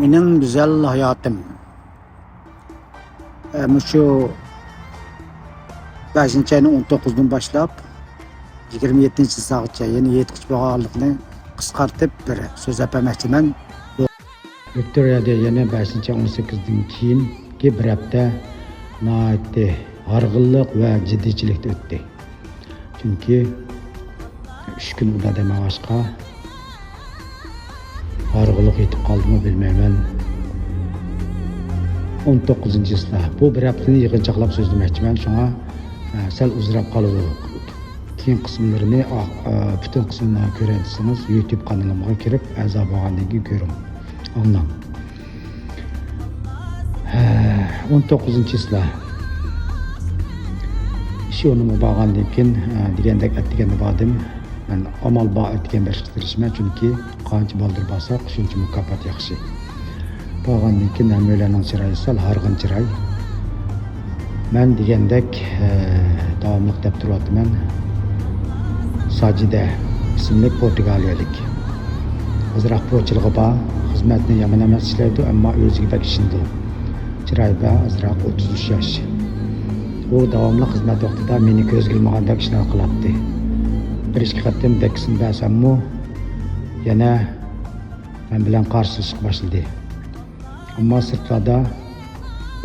Benim güzel hayatım. Şu 5. ayın 19'dan başlap 27. saatçe yeni yetkiç bağırlıqını qısqartıp bir söz etmekçimen. Victoria'da yeni 5. 18'den keyingi bir hafta naati hargınlık ve ciddiçilikte ötdi. Çünkü 3 gün uda deme başka hargınlık yetip kaldı mı bilmeymen. 19. ıslah. Bu bir haftanı yığınçaqlap sözlemekçimen. Şuna sel uzrap kalıdı. Keyin kısımlarını, bütün kısımlarını görürsünüz. YouTube kanalıma kirip azab olgandan görün. Ondan. 19. ıslah. İşi onu bağlandan keyin degandek etdiganda bağdım. Ben amal bağ etdigan bir qistirishman, çünkü qancha baldır basaq, shuncha mukofot yaxshi. Bağlandan keyin hammalarning chiroyi sal harg'in chiroy. Ben degandek davomli deb turyapman. Sajida ismli Portugaliyalik. Azroq po'chilg'i bor, xizmatni yomon emas ishlaydi, ammo o'ziga bak ishindi. Chiroyi bor, azroq 33 yosh. U davomli xizmat vaqtida meni ko'zga ilmagandek ishlar qilardi. Bir ikki qatim beksin bersammi, yana men bilan qarshilashib boshladi. Ammo sirtlarda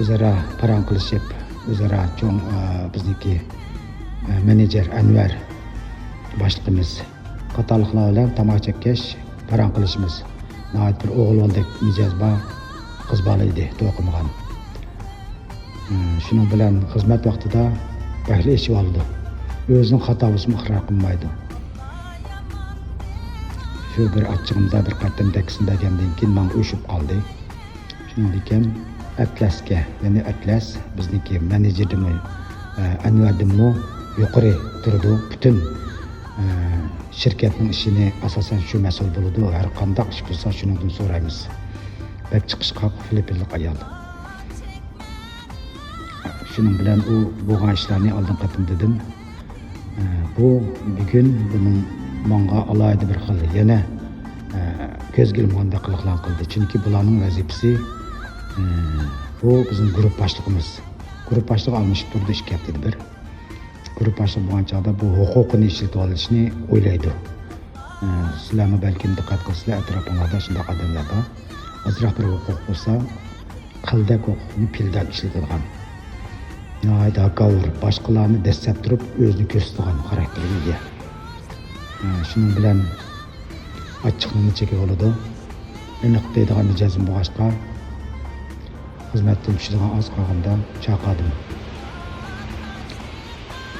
o'zaro parang qilishib, o'zaro cho'ng bizniki menejer Anvar boshlig'imiz qatorliqlar bilan tomoq chekkash, parang qilishimiz. Nihoyat bir o'g'il oldek mijoz bor, qiz bola edi, to'qimagan. Shuning bilan xizmat vaqtida bahli ish oldi. O'zining xatosini iqror qilmaydi. Shu bir achchig'imda bir qatim deksin degandan keyin men o'shib qoldi. Shundan keyin Atlasga, ya'ni Atlas bizniki menejerimi Anvardimmi yuqori turdi. Bütün şirketning ishini asosan shu mas'ul bo'ladi. Har qanday ish bo'lsa shundan so'raymiz. Bek chiqishqa Filipinlik ayol. Shuning bilan u bo'lgan ishlarni oldin qatim dedim. Bu bugun buning menga alayda bir xil yana ko'zga ilmaganda qiliqlar qildi. Chunki bularning vazifasi bu bizim grup başlığımız. Grup başlığı almışıp durdu iş yaptı bir. Grup başlığı bu ançada bu hukukunu işletip alışını oylaydı. Sizlerine belki dikkat kılsınlar, etrafında şimdi adamlar da azraq bir hukuk olsa kıldak hukukunu pilden işletilgan. Nihayet hakavur, başkalarını destek durup özünü göstergen karakterine ega. Şunun bilen açıklığını çekip oldu. Aniq deydigan mijozim bo'lg'achqa xizmatdan tushadigan oz qolganda chaqirdim.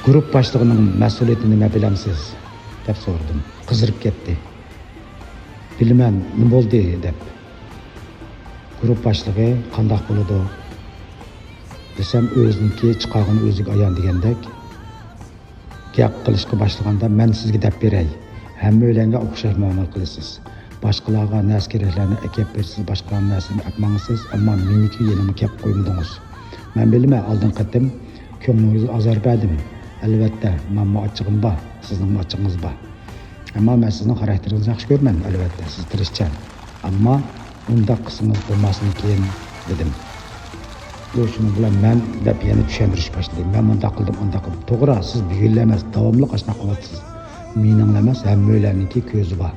Grup boshlig'ining mas'uliyatini nima bilamsiz deb so'radim. Qizirib ketdi. Bilman, nima bo'ldi deb. Grup boshlig'i qandoq bo'ladi desam, o'ziniki chiqarg'ini o'ziga ayon degandek gap qilishga boshlaganda men sizga deb beray. Hammalarga o'xshash muomala qilasiz. Başkalarga nas keraklarni akab bersiz, başkalarning nasini akmangsiz, ammo meniki yenimi kep qo'ymidingiz. Men bilmay oldin qatim ko'nglingizni azor berdim. Albatta, menga ochig'im bor, sizning ochig'ingiz bor. Ammo men sizning xarakteringizni yaxshi ko'raman, albatta, siz tirishchan. Ammo undaq qismingiz bo'lmasin keyin dedim. Bu shuni bilan men deb yana tushuntirish boshladim. Men bundaq qildim, undaq qildim. To'g'ri, siz bugunlar emas, davomli qashna qilyapsiz. Mening emas, hammalarniki ko'zi bor.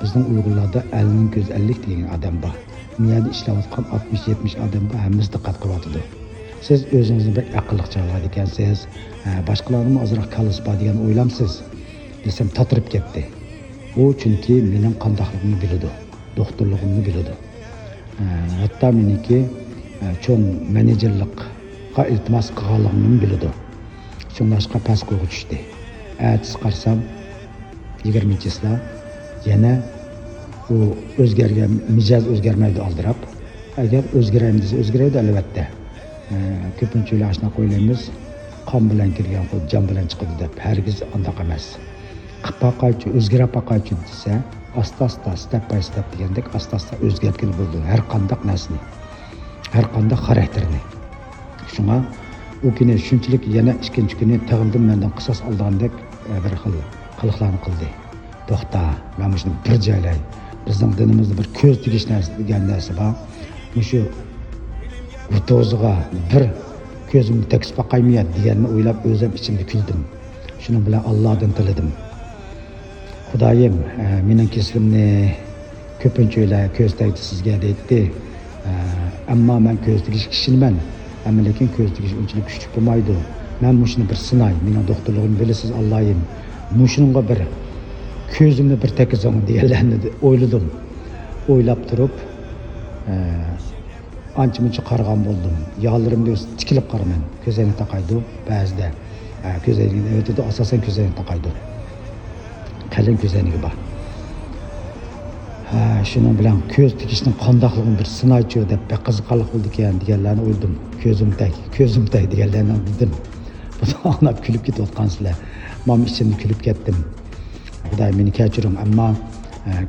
Bizning Uyg'urlarda 50 ko'z 50 degan odam bor. Miyada ishlayotgan 60-70 odam bor, hammasi diqqat qilyotdi. Siz o'zingizni bir aqlli chaqirgan ekansiz, boshqalarning ozroq kalisi bor degan o'ylamsiz. Desam tatirib ketdi. U chunki mening qandaqligimni biladi, doktorligimni biladi. Hatto meniki cho'ng menejerlikqa iltimos qilganligimni biladi. Shunlashqa pas qo'yib tushdi. Atis qarsam 20-yillar yana bu o'zgargan mijoz o'zgarmaydi aldirab. Agar o'zgaraymi desa o'zgaradi albatta. Ko'pincha ashna qo'ylaymiz, qon bilan kirgan qo'y jon bilan chiqadi deb. Hargiz undaq emas. Qipaqaychi o'zgarib paqaychi desa, asta-asta, step by step degandek asta-asta o'zgartgan bo'ldi. Har qanday narsani, har qanday xarakterni. Shunga u kuni shunchalik yana ikkinchi kuni tag'indim mendan qisos olgandek bir xil qiliqlarni qildi. To'xta, men shuni bir joylay. bizning dinimizda bir ko'z tegish degan narsa bor. Shu o'to'ziga bir ko'zimni tekis boqaymayadi deganni o'ylab o'zim ichimda kuldim. Shuning bilan Allohdan tiladim. Xudoyim, mening keslimni ko'pincha o'ylar ko'z tegdi sizga deydi. Ammo men ko'z tegish kishiman. Ammo lekin ko'z tegish unchalik kuchli bo'lmaydi. Men mushuni bir sinay, mening doktorligimni bilasiz Allohim. Mushunga bir ko'zimni bir tekizing deganlarni o'yladim. O'ylab turib, ancha-muncha qaragan bo'ldim. Yo'llarimda tikilib qaraman. Ko'zini taqaydi ba'zida. Ko'zini o'tida asosan ko'zini taqaydi. Qalin ko'ziniga bor. Shuning bilan ko'z tegishning qandoqligini bir sinaychi deb qiziqarli bo'ldi ekan deganlarni o'yladim. Ko'zim tag deganlarni dedim. Buni anglab kulib ketayotgansizlar. Men ichimda kulib ketdim. Xudoy meni kechiring, ammo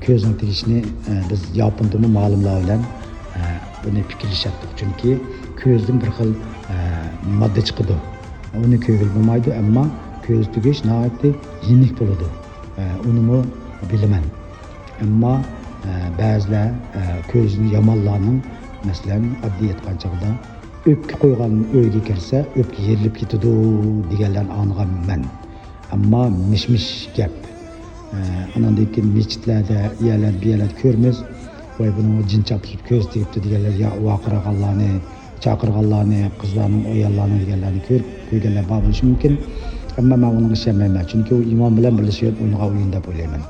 ko'zning tegishini biz Yapondami ma'lumlar bilan buni fikrlashyaptik. Chunki ko'zdan bir xil modda chiqadi. Uni ko'ngil bo'lmaydi, ammo ko'z tegish nihoyatda yengil bo'ladi. Uni bilaman. Ammo ba'zilar ko'zni yomonlarning, masalan, oddiy aytgan chog'da o'pka qo'ygan uyga kirsa, o'pka yerilib ketadi deganlarni anglaganman. Ammo mish-mish gap. Andan keyin masjidlarda, yerlar ko'rmiz. Voy buni jin chopib ko'z tegibdi deganlar, yo vaqirganlarni, chaqirganlarni, qizlarning, ayollarning deganlarni ko'rib qo'yganlar bor bo'lishi mumkin. Ammo men bunga ishonmayman, chunki u iymon bilan birlashib o'yin deb o'ylayman.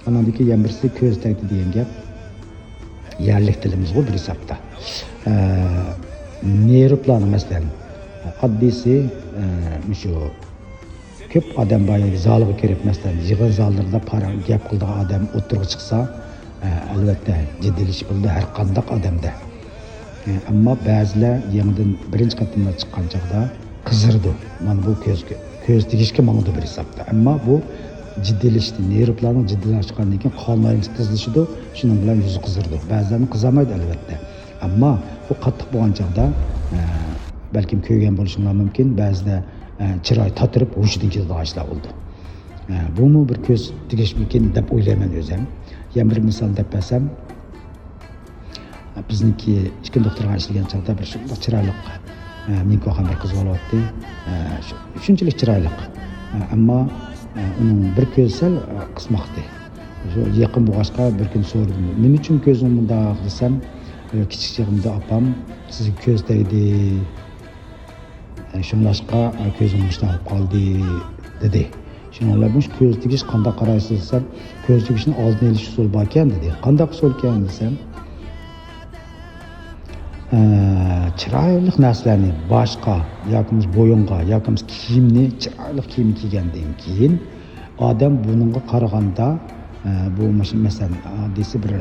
Andan keyin birisi ko'z tegdi degan gap yerlik tilimiz bu bir hisobda. Neyroplan masalan, oddiysi shu ko'p odam boyagi zalga kirib, masalan, yig'in zallarida para gap qildigan odam o'tirib chiqsa, albatta jiddiylish bo'ldi har qanday odamda. Ammo ba'zilar yangidan birinchi qatimga chiqqan chog'da qizirdi. Mana bu ko'z tegishga mangdi bir hisobda. Ammo bu jiddiylikni, neyroplarning jiddiylashigandan keyin qonlarimiz tezlashidi, shuning bilan yuzi qizirdi. Ba'zilarni qizamaydi albatta. Ammo bu qattiq bo'lgan chog'da balkim ko'rgan bo'lishi mumkin, ba'zida chiroy totirib hushidan ketadigan ishlar bo'ldi. Bumi bir ko'z tegishmikin deb o'ylayman o'zim. Yana bir misol deb bersam, bizniki ikki doktorga ishlagan chog'da bir shunday chiroyli men ko'rgan bir qiz bo'lyapti. Shunchalik chiroyli. Ammo uning bir ko'zi sal qismoqdi. Yaqin bo'lg'achqa bir kun so'radim. Nima uchun ko'zim bundoq desam, kichikligimda opam sizga ko'z tegdi. Shunlashqa ko'zim mushtaq qoldi dedi. Shuninglar bu ko'z tegish qanday qaraysiz desam, ko'z tegishni oldini olish usuli bor ekan dedi. Qanday usul ekan desam, chiroyli narsalarni boshqa yoki bo'yinga yoki kiyimni chiroyli kiyim kiygandan keyin odam buningga qaraganda bu masalan desa bir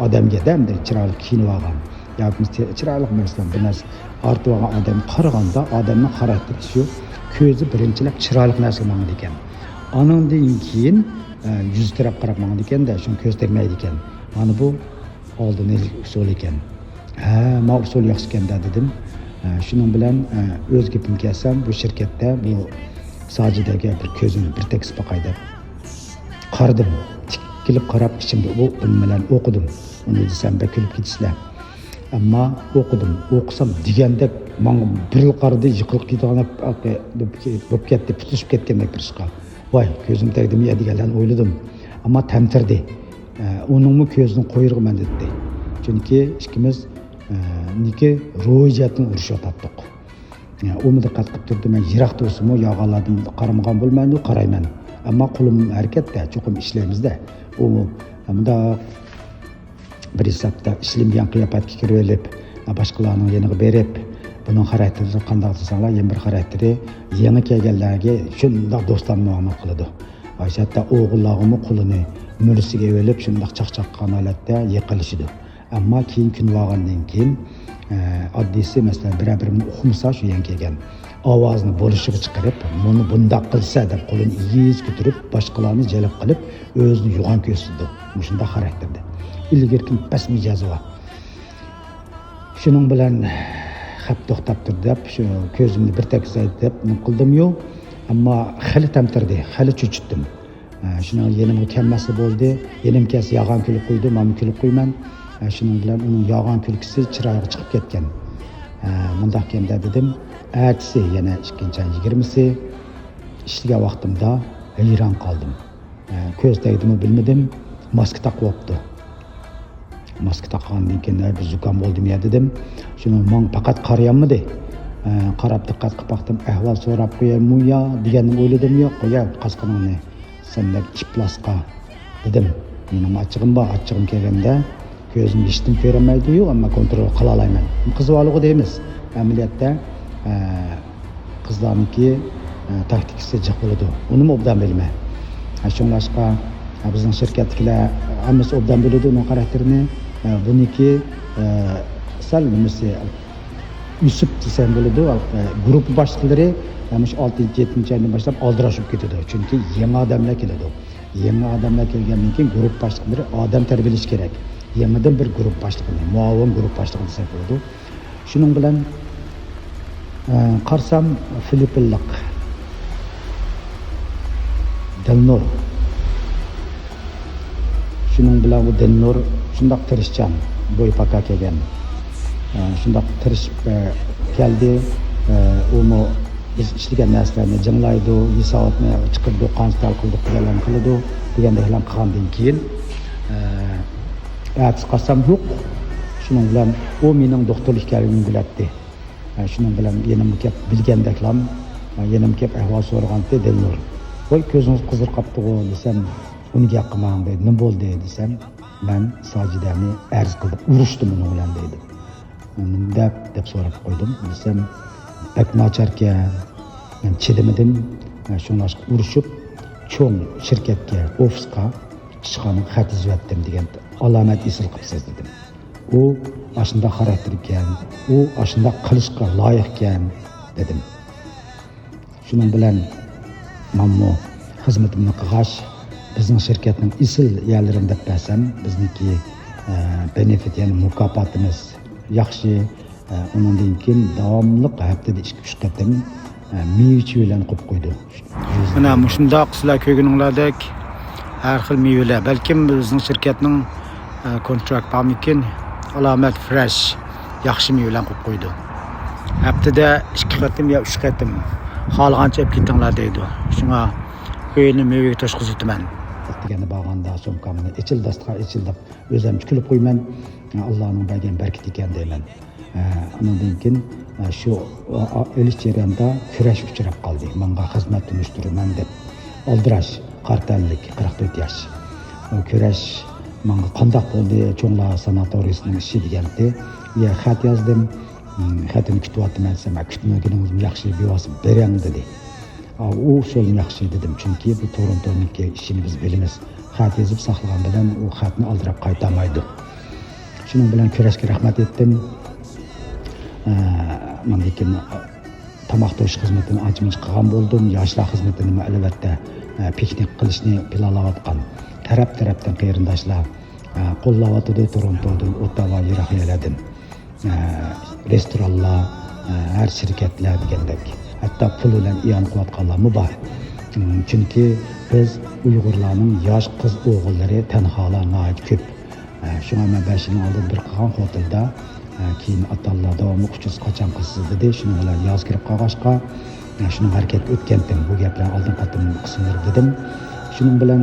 odamga da chiroyli kiyinib olgan yoki chiroyli masalan bir narsa ortib olgan odam qaraganda odamning xarakteri shu ko'zi birinchilab chiroyli narsaga mangdi ekan. Andan keyin yuz taraf qarab mangdi ekanda, shuni ko'z tegmaydi ekan. Mana bu oldin usul ekan. Ma usul yaxshi ekan dedim. Shuning bilan o'z gapim kelsam, bu shirkatda bu sojidaga bir ko'zimni bir tekis boqay deb qaradim. Tikilib qarab ichimda bu bilan o'qidim. Uni desam kulib ketishlar. Ammo o'qisam degandek menga bir yil qaradi, yiqilib ketgan bo'lib ketdi, tutishib ketgandek bir ishqa. Voy, ko'zim tegdimi deganlarni o'yladim. Ammo tamtirdi. Uningmi ko'zini qo'yirman dedi. Chunki ikkimiz niki ro'yjatni urishyaptik. Uni diqqat qilib turdim. Men yiroqda o'simi yog'onlardan qaramagan bo'lmayman, qarayman. Ammo qo'lim harakatda, cho'qim ishlaymizda. U hamda bir hisobda ishlangan qiyofatga kirib olib, boshqalarning yeniga berib, buning xarakteri qanday desanglar, yana bir xarakteri yangi kelganlarga shunday do'stlar muomala qiladi. Hatto o'g'illog'imi qo'lini mulisiga olib, shunday chaqchaqqa holatda yiqilishidi. Ammo keyin kun vog'andan keyin oddiysi masalan bir-birini o'qimasa shu yan kelgan ovozni bo'lishiga chiqarib, buni bundoq qilsa deb qo'lini yiz ko'tarib, boshqalarni jalb qilib, o'zini yo'g'on ko'rsatdi. Shunday xarakterda. Ilgirkin pas mijozi bor. Shuning bilan xap to'xtab turdi deb, shu ko'zimni bir tekis deb qildim-yu, ammo xali tamtirdi, xali cho'chitdim. Şunun yenimga kelmasi bo'ldi. Yenim kelsa yag'an kulib qo'ydi, men kulib qo'yman. Shuning bilan uning yag'an kulkisi chiroyli chiqib ketgan. Mundaq kenda dedim. Ertesi yana 2-20'si ishlagan vaqtimda hayron qoldim. Ko'z tegdimi bilmadim. Maska taqib olibdi. Maska taqgandan keyin bir zukam bo'ldimi dedim. Shuni men faqat qarayamidi. Qarab diqqat qilib baqdim. Ahvol so'rab qo'yaymi yo deganni o'yladim. Yo'q, qo'ya qasqaningni. Sendek iflasqa dedim. Mening achchig'im bor, achchig'im kelganda ko'zimni eshitdim ko'ramaydi-yu, ammo kontrol qila olaman. Qiz bolaligi deymiz. Amaliyotda qizlarniki taktikasi jiq bo'ladi. Uni obdan bilmayman. Shunlashqa bizning shirkatdagilar hammasi obdan biladi uning xarakterini. Buniki sal nimasi Yusuf desem bo'ladi. Guruh boshliqlari Yamış 6-7 aydan boshlab oldirashib ketadi. Chunki yangi odamlar keladi. Yangi odamlar kelgandan keyin guruh boshliqlari odam tarbiyalash kerak. Yangidan bir guruh boshlig'ini, muavin guruh boshlig'i desa bo'ladi. Shuning bilan qarsam Filippinlik Dilnur. Shuning bilan bu Dilnur shundoq tirishchan, bo'y paka kelgan. Shundoq tirishib keldi. Uni biz ishlagan narsalarni jinglaydi, hisobni chiqirdi, qanchalik qildik deganlarni qiladi, degandagilarni qilgandan keyin ertasi qasam yo'q. Shuning bilan u mening doktorlik keligimni biladi. Shuning bilan yanimga kelib bilgandaklam, yanimga kelib ahvol so'raganda Dilnur. Voy ko'zingiz qizarib qopti-ku desam, uni gap qilmang dedi. Nima bo'ldi desam, men Sajidani arz qilib urishdim uni bilan dedi. Deb so'rab qo'ydim. Desam, bakmacharga men chidamadim. Shunday urishib, cho'ng shirkatga, ofisga chiqqanim xat yozdim degan alomat esil qilsiz dedim. U ashunda xarakter ekan, u ashunda qilishga loyiq ekan dedim. Shuning bilan mammo xizmatimni qilgash bizning shirkatning esil yerlarini deb bersam, bizniki benefit yani mukofotimiz yaxshi. Ondan keyin davomli haftada 2-3 qatim meyve bilan qo'yib qo'ydi. Mana shundoq sizlar ko'rganinglardek har xil meyvelar, balkim bizning shirkatning kontrakt bo'lmikin alomat fresh yaxshi meyvelar qo'yib qo'ydi. Haftada 2 qatim yo 3 qatim xohlagancha olib ketinglar deydi. Shunga qo'yni meyve to'shqizitaman. Degani bo'lganda so'mkamni ichil dasturxon ichil deb o'zim kulib qo'yman. Allohning bergan barkat ekan deyman. Ondan keyin shu o'lish jarayonida kurash uchrab qoldi. Menga xizmat tunushtiraman deb oldirash, qartallik 44 yosh. O kurash menga qandoq bo'ldi? Cho'nglar sanatoriyasining ishi deganda, "Ya xat yozdim. Xatini kutyapman desam, "Kutmagingiz yaxshi bevosib berang" dedi. U so'lim yaxshi dedim, chunki bu Torontoniki ishini biz bilamiz. Xat yozib saqlagan bilan u xatni oldirib qaytarmaydi. Shuning bilan kurashga rahmat etdim. Men lekin tomoq to'sh xizmatini ancha-muncha qilgan bo'ldim. Yoshlar xizmatini albatta piknik qilishni planlayotgan. Taraf-tarafdan qarindoshlar qo'llayotdi Torontodan, Ottawa yiroq yerlardan. Restoranlar, har shirkatlar degandek. Hatto pul bilan iyon qilayotganlarmi bor. Chunki biz Uyg'urlarning yosh qiz o'g'illari tanholar noit ko'p. Shunga men 5 yil oldin bir qilgan hotelda keyin atallar davomli kuchsiz qachon qilsiz dedi. Shuning bilan yoz kirib qolg'ashqa shuni harakatga o'tgandim. Bu gaplarni oldin qatim qismlar dedim. Shuning bilan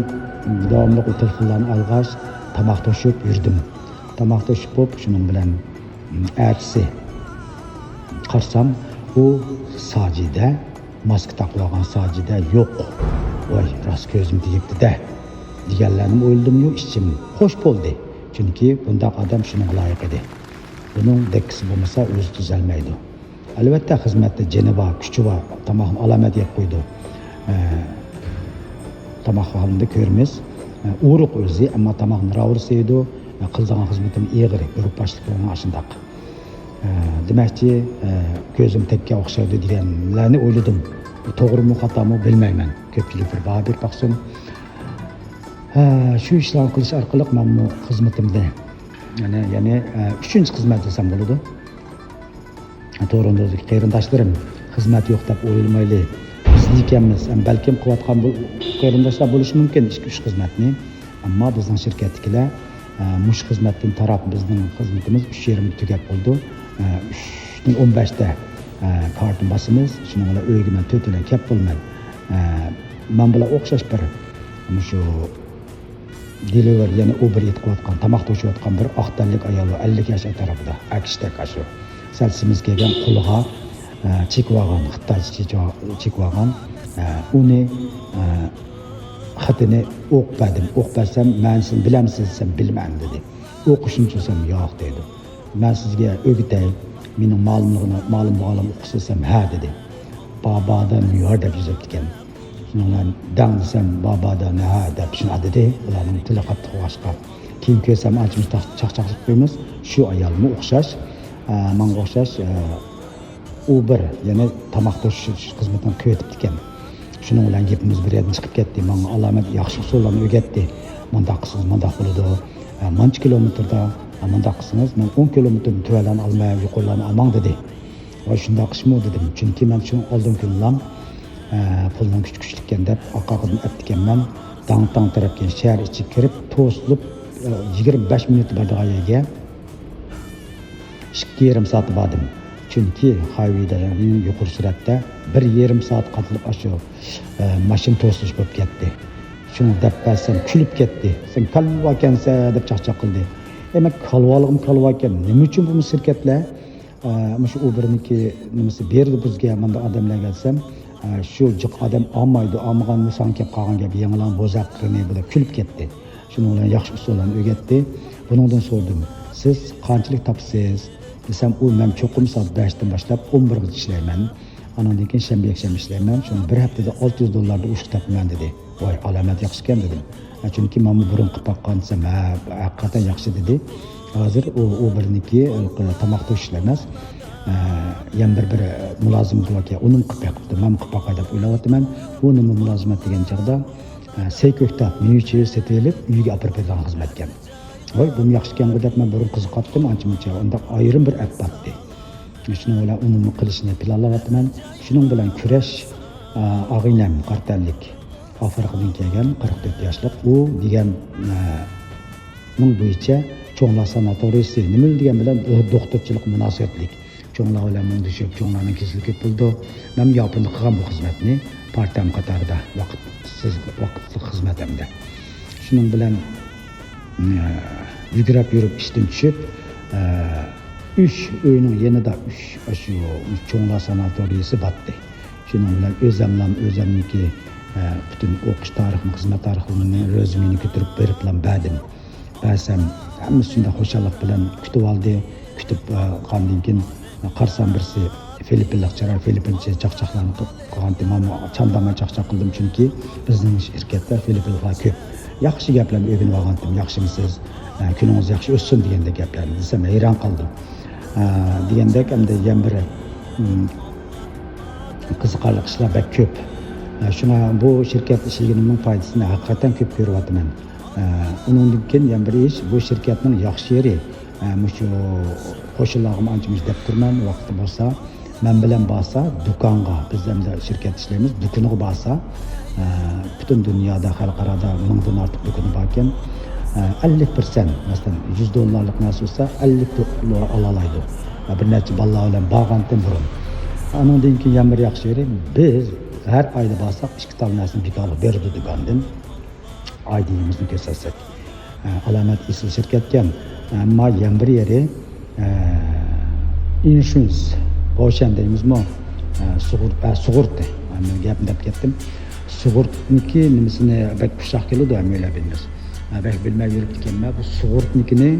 davomli telefonlarni olg'ash, tomoq to'shib yurdim. Tomoq to'shib bo'lib, shuning bilan ertasi qarsam u Sajida maska taqib olgan Sajida yo'q. Voy, rost ko'zim tegibdi-da deganlarni o'yladim-yu, ichim xo'sh bo'ldi. Chunki bunday odam shuni loyiq edi. Bunun dekkisi bo'lmasa o'zi tuzalmaydi. Albatta xizmatda jini bor, kuchi bor, tomoqni alomat deb qo'ydi. Tomoq holida ko'ramiz. Uruq o'zi, ammo tomoqni ravrisi edi. Qilgan xizmatim eg'ir, guruh boshliqlarining ashundaq. Demakchi, ko'zim tekka o'xshaydi deganlarni o'yladim. To'g'rimi, xatomi bilmayman. Ko'pchilik bir baho berib baqsin. Shu ishlarni qilish orqali men bu xizmatimda ya'ni 3-chi xizmat desam bo'ladi. To'g'ridagi qarindoshlarim xizmat yo'q deb o'ylamayli. Biz ekanmiz. Balkim qilayotgan bu qarindoshlar bo'lishi mumkin ish xizmatni. Ammo bizning shirkatdagilar mush xizmatdan taraf bizning xizmatimiz 3,5 tugab bo'ldi. 3:15da kartni basimiz. Shuning bilan uyga men 4 kelib bo'lmaydi. Men bilan o'xshash bir shu deliver ya'ni Uber yetib tomoq to'shayotgan bir oqtanlik ayol 50 yosh atrofida akishda qashu salsimiz kelgan qulg'a chekvagan xitoycha chekvagan uni xatini o'qpasam men sizni bilamsiz desam bilmayman dedi. O'qishni desam yo'q dedi. Men sizga o'gitay mening ma'lum bo'lganimni o'qisam ha dedi. Babadan yo'q deb yozib ekan. Shundan dang desam babadan ha deb shunday dedi. Ularning tili qattiq boshqa. Keyin ko'rsam anchamiz chaqchaqlik qo'yamiz. Shu ayolga o'xshash, menga o'xshash Uber ya'ni tomoq to'shish xizmatini qilyotib ekan. Shuning bilan gapimiz bir yerdan chiqib ketdi. Menga alomat yaxshi usullarni o'rgatdi. Mundaq qilsangiz mundaq bo'ladi. Mancha kilometrda mundaq qilsangiz men 10 kilometr tuvalan olmay yuqorlarni olmang dedi. Voy shunday qilishmi dedim. Chunki men shu oldin kunlam puldan kuchlikkan deb oqaqdan aytganman. Dang tarafga shahar ichiga kirib to'silib 25 minut bardaga 2,5 soat bordim. Chunki highwayda yuqori suratda 1,5 soat qatılib ashu mashina to'silish bo'lib ketdi. Shuni deb basam kulib ketdi. Sen kalva ekansan deb chaqchaq qildi. Men kalvaligim kalva ekan. Nima uchun bu shirkatlar shu Uber'niki nimasi berdi bizga menda odamlar gelsam shu jiq odam olmaydi, olmagan inson kelib qolgan gap yangilan bo'zaq qilmay bo'lib kulib ketdi. Shuning bilan yaxshi usullarni o'rgatdi. Buningdan so'radim. Siz qanchalik topsiz? Desam u men cho'qim soat 5dan boshlab 11 gacha ishlayman. Andan keyin shanba yakshanba ishlayman. Shuni bir haftada $600 ush topaman dedi. Voy, alomat yaxshi ekan dedim. Chunki men burun qilib boqqan desam, ha, haqiqatan yaxshi dedi. Hozir u birniki tomoq to'shishlar emas. Yana bir mulozim bor ekan, uni qilib qo'yibdi. Men qilib boqay deb o'ylayapman. U nima mulozimat degan chog'da Seyko'kda meni setilib uyga olib bergan xizmat ekan. Voy, bu yaxshi ekan deb men burun qiziqatdim, ancha-muncha. Unda ayrim bir app batdi. Shuning bilan uni qilishni planlayapman. Shuning bilan kurash og'inam qartallik Afrikadan kelgan 44 yoshlik u degan ning bo'yicha cho'nglar sanatoriysi nima degan bilan doktorchilik munosabatlik cho'nglar bilan mundishib cho'nglarning kesilib bo'ldi. Men yopinib qilgan bu xizmatni part-time qatorida vaqtli xizmatimda. Shuning bilan yugurib yurib ishdan tushib 3 uyning yanida 3 shu cho'nglar sanatoriysi batdi. Shuning bilan o'zimniki bütün o'qish tarixini, xizmat tarixini rezumini ko'tarib berib bilan berdim. Basam hammasi shunday xo'shallik bilan kutib oldi. Kutib qolgandan keyin qarsam birsi Filippinlik charar Filippincha chaqchaqlarni qilgan men chandaman chaqchaq qildim chunki bizning shirkatda Filippinliklar ko'p. Yaxshi gaplarni o'rganib olgandim. Yaxshimisiz? Kuningiz yaxshi o'tsin deganda gaplarni desam hayron qoldim. Degandek hamda yana bir qiziqarli ishlar bak ko'p. Shuna bu shirkat ishining foydasini haqiqatan ko'p ko'ryapman. Undan keyin yana bir ish bu shirkatning yaxshi yeri shu qo'shilog'im ancha deb turman vaqti bo'lsa men bilan borsa do'konga biz ham shirkat ishlaymiz do'konga borsa butun dunyoda xalqaro mingdan ortiq do'koni bor ekan 50% masalan $100 narsa bo'lsa $50 ola oladi. Bir necha bolalar bilan borgandan burun. Andan keyin yana bir yaxshi yeri biz her ayda basaq 2 tane narsani bekor berdi do'kondan. Aydiyimizni ko'rsatsak. Alamat ismi shirkatgan. Ammo yana bir yeri insurance o'shandaymizmi? Sug'urta. Men gapni deb ketdim. Sug'urtniki nimasini bak pushaq keladi ham o'ylab bilmiz. Bak bilmay yurib ekanman. Bu sug'urtnikini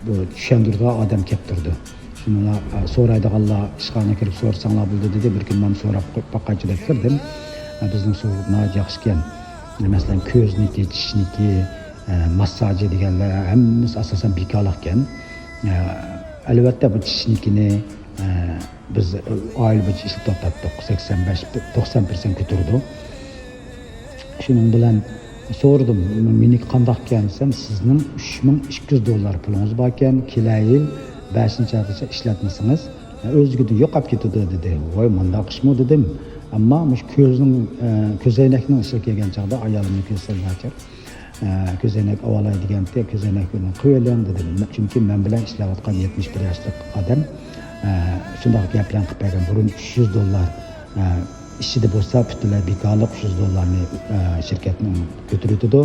bu tushundirgan odam kelib turdi. Shuni so'raydiganlar ishxonaga kirib so'rasanglar bo'ldi dedi. Bir kun men so'rab boqqancha deb kirdim. Bizning sug'urtlar yaxshi ekan. Masalan, ko'zniki, tishniki, massajı deganlar hammasi asosan bekorlik ekan. Albatta bu tishnikini biz oila bo'yicha ishlatib 85-90% ko'tardi. Shuning bilan so'radim, meni qandoq ekan desam, sizning $3,200 pulingiz bor ekan, kelay yil 5-oygacha ishlatmasangiz o'zingizga yo'qolib ketadi dedi. Voy, menda qishmi dedim. Ammo mush ko'zoynakning isi kelgan chog'da ayolimni ko'zini ochib, ko'zoynak olay deganda ko'zoynakni qo'yalang dedim. Chunki men bilan ishlayotgan 71 yoshlik odam shunday gaplarni qilib bergan. Burun $300 ishida bo'lsa butunlay bekorlik $300 shirkatning ko'tarib o'tadi.